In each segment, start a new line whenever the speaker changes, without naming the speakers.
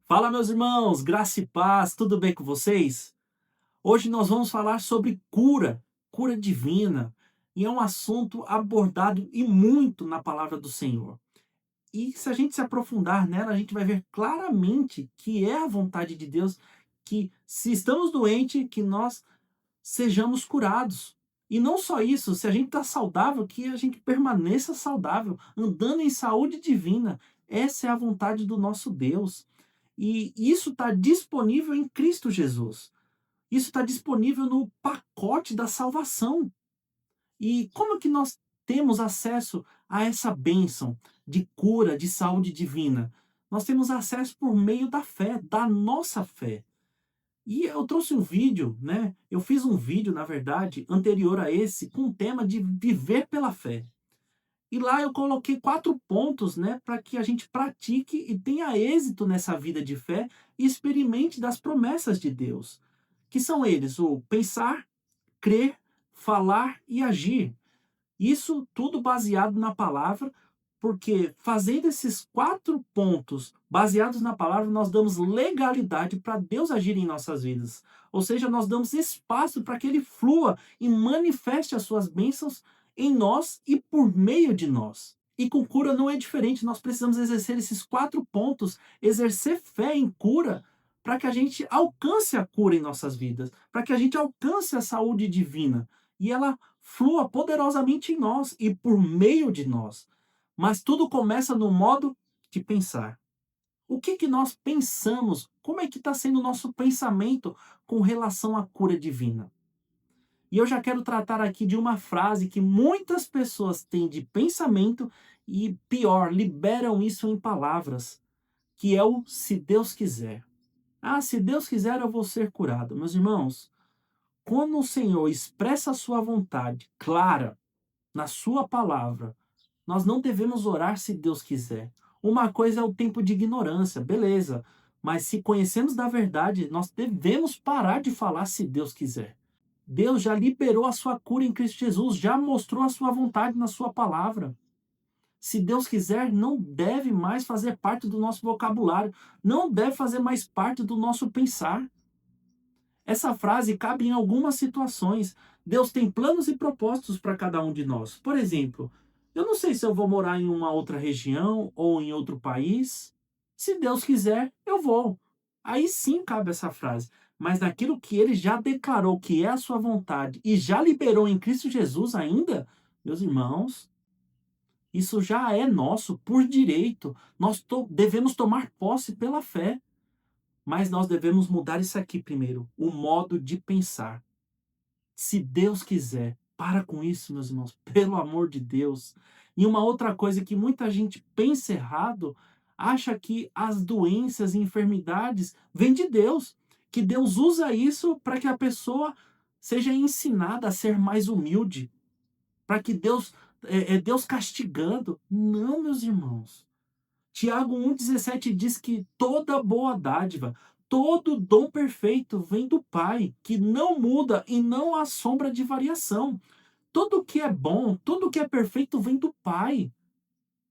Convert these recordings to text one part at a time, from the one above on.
Fala, meus irmãos, graça e paz, tudo bem com vocês? Hoje nós vamos falar sobre cura, cura divina, e é um assunto abordado e muito na palavra do Senhor. E se a gente se aprofundar nela, a gente vai ver claramente que é a vontade de Deus que, se estamos doentes, que nós sejamos curados. E não só isso, se a gente está saudável, que a gente permaneça saudável, andando em saúde divina. Essa é a vontade do nosso Deus. E isso está disponível em Cristo Jesus. Isso está disponível no pacote da salvação. E como que nós temos acesso a essa bênção de cura, de saúde divina? Nós temos acesso por meio da fé, da nossa fé. E eu trouxe um vídeo, né? Eu fiz um vídeo, na verdade, anterior a esse, com o tema de viver pela fé. E lá eu coloquei 4 pontos, né, para que a gente pratique e tenha êxito nessa vida de fé e experimente das promessas de Deus, que são eles: o pensar, crer, falar e agir. Isso tudo baseado na palavra, porque fazendo esses 4 pontos baseados na palavra, nós damos legalidade para Deus agir em nossas vidas. Ou seja, nós damos espaço para que Ele flua e manifeste as suas bênçãos em nós e por meio de nós. E com cura não é diferente, nós precisamos exercer esses 4 pontos, exercer fé em cura, para que a gente alcance a cura em nossas vidas, para que a gente alcance a saúde divina. E ela flua poderosamente em nós e por meio de nós. Mas tudo começa no modo de pensar. O que que nós pensamos? Como é que está sendo o nosso pensamento com relação à cura divina? E eu já quero tratar aqui de uma frase que muitas pessoas têm de pensamento e, pior, liberam isso em palavras, que é o "se Deus quiser". Ah, se Deus quiser, eu vou ser curado. Meus irmãos, quando o Senhor expressa a sua vontade clara na sua palavra, nós não devemos orar se Deus quiser. Uma coisa é o tempo de ignorância, beleza. Mas se conhecemos da verdade, nós devemos parar de falar se Deus quiser. Deus já liberou a sua cura em Cristo Jesus, já mostrou a sua vontade na sua palavra. Se Deus quiser, não deve mais fazer parte do nosso vocabulário, não deve fazer mais parte do nosso pensar. Essa frase cabe em algumas situações. Deus tem planos e propósitos para cada um de nós. Por exemplo, eu não sei se eu vou morar em uma outra região ou em outro país. Se Deus quiser, eu vou. Aí sim cabe essa frase. Mas naquilo que ele já declarou que é a sua vontade e já liberou em Cristo Jesus ainda, meus irmãos, isso já é nosso por direito. Nós devemos tomar posse pela fé. Mas nós devemos mudar isso aqui primeiro, o modo de pensar. Se Deus quiser, para com isso, meus irmãos, pelo amor de Deus. E uma outra coisa que muita gente pensa errado, acha que as doenças e enfermidades vêm de Deus, que Deus usa isso para que a pessoa seja ensinada a ser mais humilde, para que Deus é Deus castigando. Não, meus irmãos. Tiago 1,17 diz que toda boa dádiva, todo dom perfeito vem do Pai, que não muda e não há sombra de variação. Tudo que é bom, tudo que é perfeito vem do Pai.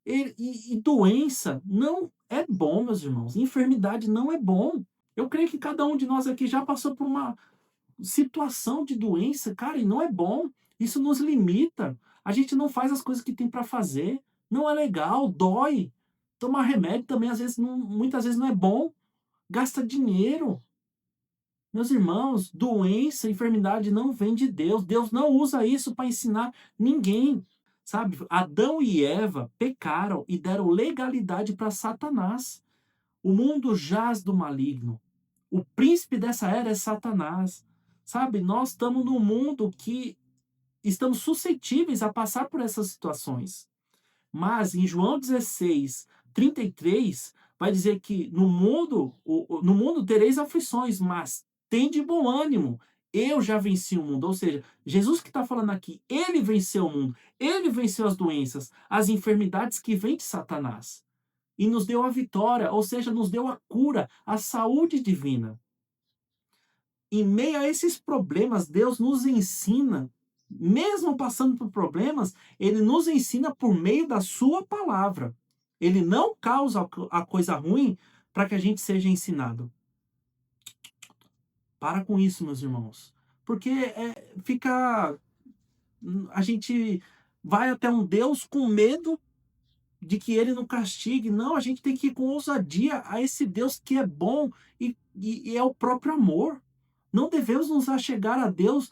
E doença não é bom, meus irmãos. Enfermidade não é bom. Eu creio que cada um de nós aqui já passou por uma situação de doença, cara, e não é bom. Isso nos limita. A gente não faz as coisas que tem para fazer. Não é legal, dói. Tomar remédio também às vezes não, muitas vezes não é bom. Gasta dinheiro. Meus irmãos, doença, enfermidade não vem de Deus. Deus não usa isso para ensinar ninguém. Sabe? Adão e Eva pecaram e deram legalidade para Satanás. O mundo jaz do maligno. O príncipe dessa era é Satanás. Sabe? Nós estamos num mundo que estamos suscetíveis a passar por essas situações. Mas em João 16:33 vai dizer que no mundo tereis aflições, mas tende bom ânimo. Eu já venci o mundo. Ou seja, Jesus que está falando aqui, ele venceu o mundo. Ele venceu as doenças, as enfermidades que vêm de Satanás. E nos deu a vitória, ou seja, nos deu a cura, a saúde divina. Em meio a esses problemas, Deus nos ensina, mesmo passando por problemas, ele nos ensina por meio da sua palavra. Ele não causa a coisa ruim para que a gente seja ensinado. Para com isso, meus irmãos. Porque fica. A gente vai até um Deus com medo de que ele não castigue. Não, a gente tem que ir com ousadia a esse Deus que é bom e é o próprio amor. Não devemos nos achegar a Deus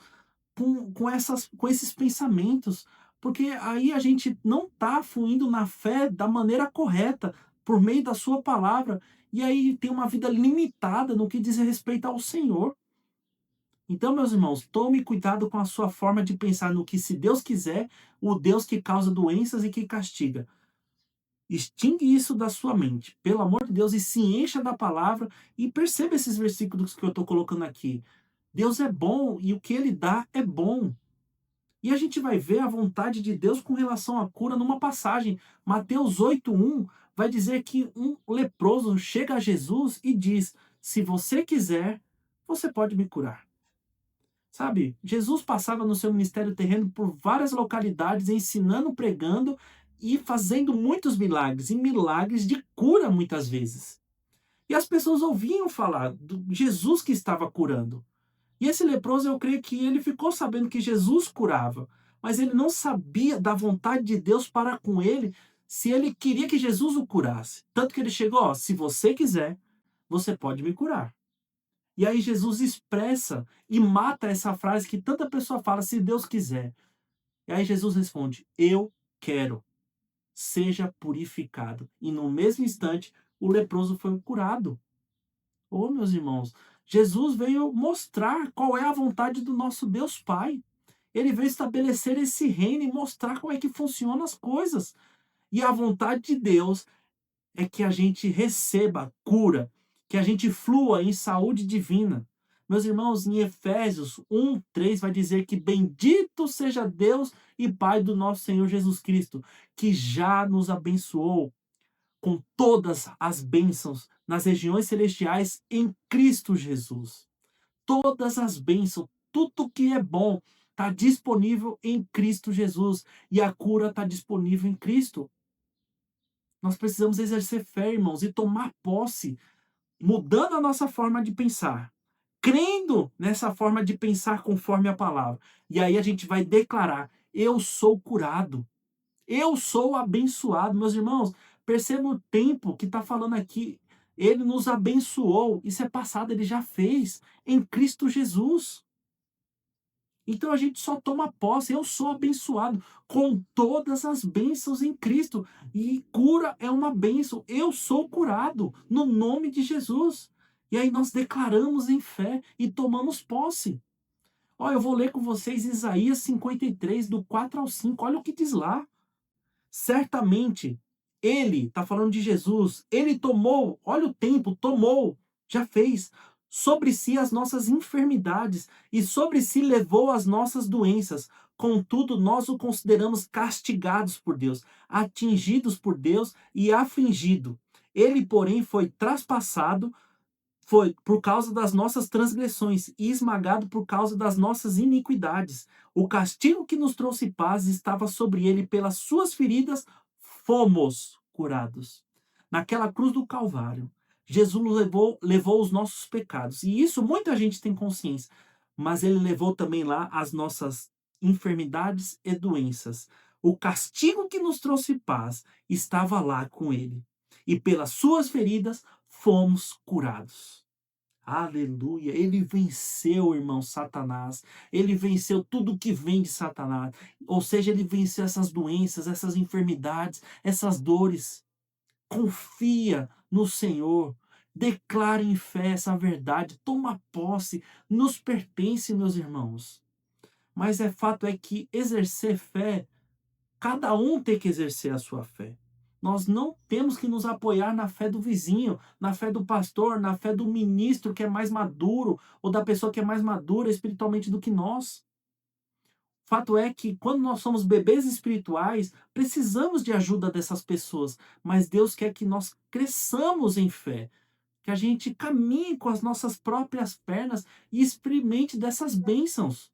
com esses pensamentos, porque aí a gente não está fluindo na fé da maneira correta, por meio da sua palavra, e aí tem uma vida limitada no que diz respeito ao Senhor. Então, meus irmãos, tome cuidado com a sua forma de pensar no que, se Deus quiser, o Deus que causa doenças e que castiga. Extingue isso da sua mente, pelo amor de Deus, e se encha da palavra e perceba esses versículos que eu estou colocando aqui. Deus é bom e o que ele dá é bom. E a gente vai ver a vontade de Deus com relação à cura numa passagem. Mateus 8:1 vai dizer que um leproso chega a Jesus e diz: "Se você quiser, você pode me curar." Sabe, Jesus passava no seu ministério terreno por várias localidades, ensinando, pregando e fazendo muitos milagres, e milagres de cura muitas vezes. E as pessoas ouviam falar do Jesus que estava curando. E esse leproso, eu creio que ele ficou sabendo que Jesus curava, mas ele não sabia da vontade de Deus para com ele, se ele queria que Jesus o curasse. Tanto que ele chegou, ó, se você quiser, você pode me curar. E aí Jesus expressa e mata essa frase que tanta pessoa fala, se Deus quiser. E aí Jesus responde, eu quero, seja purificado. E no mesmo instante, o leproso foi curado. Ô, meus irmãos, Jesus veio mostrar qual é a vontade do nosso Deus Pai. Ele veio estabelecer esse reino e mostrar como é que funcionam as coisas. E a vontade de Deus é que a gente receba cura, que a gente flua em saúde divina. Meus irmãos, em Efésios 1:3 vai dizer que bendito seja Deus e Pai do nosso Senhor Jesus Cristo, que já nos abençoou com todas as bênçãos nas regiões celestiais em Cristo Jesus. Todas as bênçãos, tudo que é bom, está disponível em Cristo Jesus. E a cura está disponível em Cristo. Nós precisamos exercer fé, irmãos, e tomar posse, mudando a nossa forma de pensar, crendo nessa forma de pensar conforme a palavra. E aí a gente vai declarar: eu sou curado. Eu sou abençoado, meus irmãos. Perceba o tempo que está falando aqui. Ele nos abençoou. Isso é passado, ele já fez em Cristo Jesus. Então a gente só toma posse. Eu sou abençoado com todas as bênçãos em Cristo. E cura é uma bênção. Eu sou curado no nome de Jesus. E aí nós declaramos em fé e tomamos posse. Olha, eu vou ler com vocês Isaías 53, do 4 ao 5. Olha o que diz lá. Certamente, ele, está falando de Jesus, ele tomou, olha o tempo, tomou, já fez, sobre si as nossas enfermidades e sobre si levou as nossas doenças. Contudo, nós o consideramos castigados por Deus, atingidos por Deus e afligido. Ele, porém, foi traspassado, foi por causa das nossas transgressões e esmagado por causa das nossas iniquidades. O castigo que nos trouxe paz estava sobre ele, pelas suas feridas fomos curados. Naquela cruz do Calvário, Jesus levou os nossos pecados. E isso muita gente tem consciência. Mas ele levou também lá as nossas enfermidades e doenças. O castigo que nos trouxe paz estava lá com ele. E pelas suas feridas fomos curados. Aleluia. Ele venceu, irmão, Satanás. Ele venceu tudo que vem de Satanás. Ou seja, ele venceu essas doenças, essas enfermidades, essas dores. Confia no Senhor. Declare em fé essa verdade. Toma posse. Nos pertence, meus irmãos. Mas fato é que exercer fé, cada um tem que exercer a sua fé. Nós não temos que nos apoiar na fé do vizinho, na fé do pastor, na fé do ministro que é mais maduro, ou da pessoa que é mais madura espiritualmente do que nós. Fato é que quando nós somos bebês espirituais, precisamos de ajuda dessas pessoas, mas Deus quer que nós cresçamos em fé, que a gente caminhe com as nossas próprias pernas e experimente dessas bênçãos.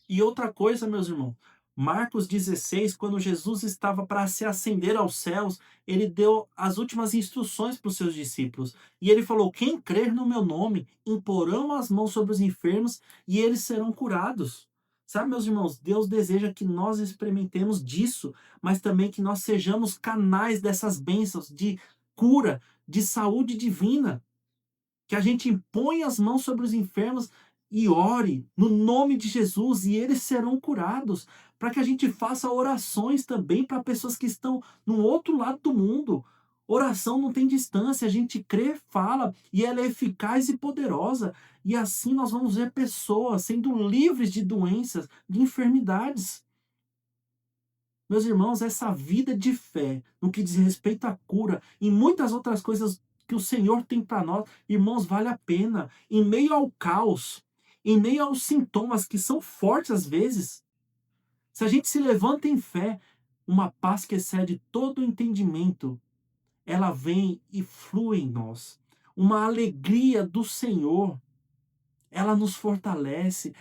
E outra coisa, meus irmãos, Marcos 16, quando Jesus estava para se ascender aos céus, ele deu as últimas instruções para os seus discípulos. E ele falou: quem crer no meu nome, imporão as mãos sobre os enfermos e eles serão curados. Sabe, meus irmãos, Deus deseja que nós experimentemos disso, mas também que nós sejamos canais dessas bênçãos de cura, de saúde divina. Que a gente impõe as mãos sobre os enfermos e ore no nome de Jesus e eles serão curados. Para que a gente faça orações também para pessoas que estão no outro lado do mundo. Oração não tem distância, a gente crê, fala e ela é eficaz e poderosa. E assim nós vamos ver pessoas sendo livres de doenças, de enfermidades. Meus irmãos, essa vida de fé, no que diz respeito à cura e muitas outras coisas que o Senhor tem para nós, irmãos, vale a pena. Em meio ao caos, em meio aos sintomas que são fortes às vezes, se a gente se levanta em fé, uma paz que excede todo o entendimento, ela vem e flui em nós. Uma alegria do Senhor, ela nos fortalece.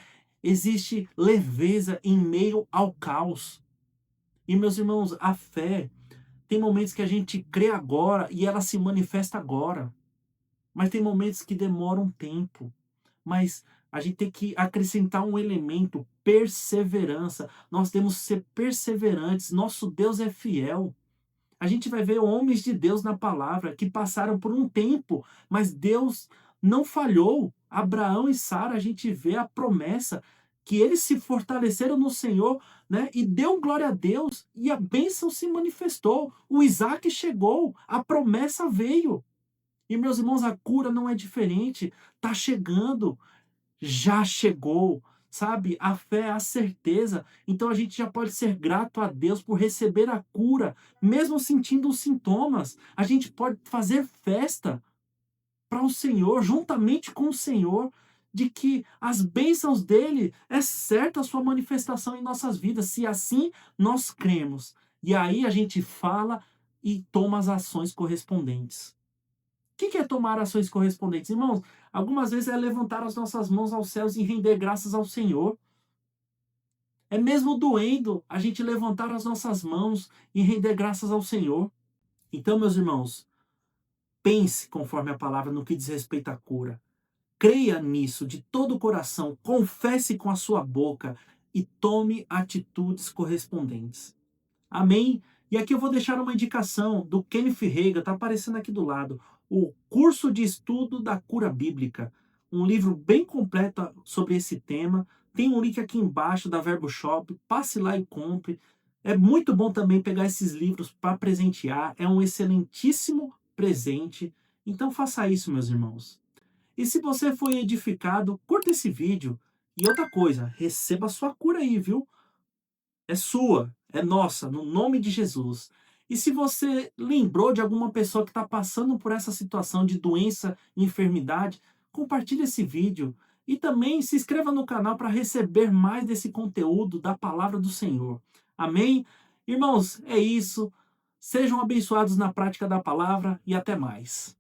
Existe leveza em meio ao caos. E, meus irmãos, a fé tem momentos que a gente crê agora e ela se manifesta agora. Mas tem momentos que demoram um tempo. Mas a gente tem que acrescentar um elemento, perseverança. Nós temos que ser perseverantes. Nosso Deus é fiel. A gente vai ver homens de Deus na palavra que passaram por um tempo, mas Deus não falhou. Abraão e Sara, a gente vê a promessa que eles se fortaleceram no Senhor, né? E deu glória a Deus e a bênção se manifestou. O Isaac chegou, a promessa veio. E meus irmãos, a cura não é diferente. Tá chegando, já chegou, sabe? A fé é a certeza. Então a gente já pode ser grato a Deus por receber a cura, mesmo sentindo os sintomas. A gente pode fazer festa para o Senhor, juntamente com o Senhor, de que as bênçãos dele é certa a sua manifestação em nossas vidas, se assim nós cremos. E aí a gente fala e toma as ações correspondentes. O que é tomar ações correspondentes, irmãos? Algumas vezes é levantar as nossas mãos aos céus e render graças ao Senhor. É mesmo doendo a gente levantar as nossas mãos e render graças ao Senhor. Então, meus irmãos, pense conforme a palavra no que diz respeito à cura. Creia nisso de todo o coração, confesse com a sua boca e tome atitudes correspondentes. Amém? E aqui eu vou deixar uma indicação do Kenneth Hagin, está aparecendo aqui do lado, o Curso de Estudo da Cura Bíblica, um livro bem completo sobre esse tema. Tem um link aqui embaixo da Verbo Shop, passe lá e compre. É muito bom também pegar esses livros para presentear, é um excelentíssimo presente. Então faça isso, meus irmãos. E se você foi edificado, curta esse vídeo. E outra coisa, receba a sua cura aí, viu? É sua, é nossa, no nome de Jesus. E se você lembrou de alguma pessoa que está passando por essa situação de doença e enfermidade, compartilhe esse vídeo. E também se inscreva no canal para receber mais desse conteúdo da palavra do Senhor. Amém? Irmãos, é isso. Sejam abençoados na prática da palavra e até mais.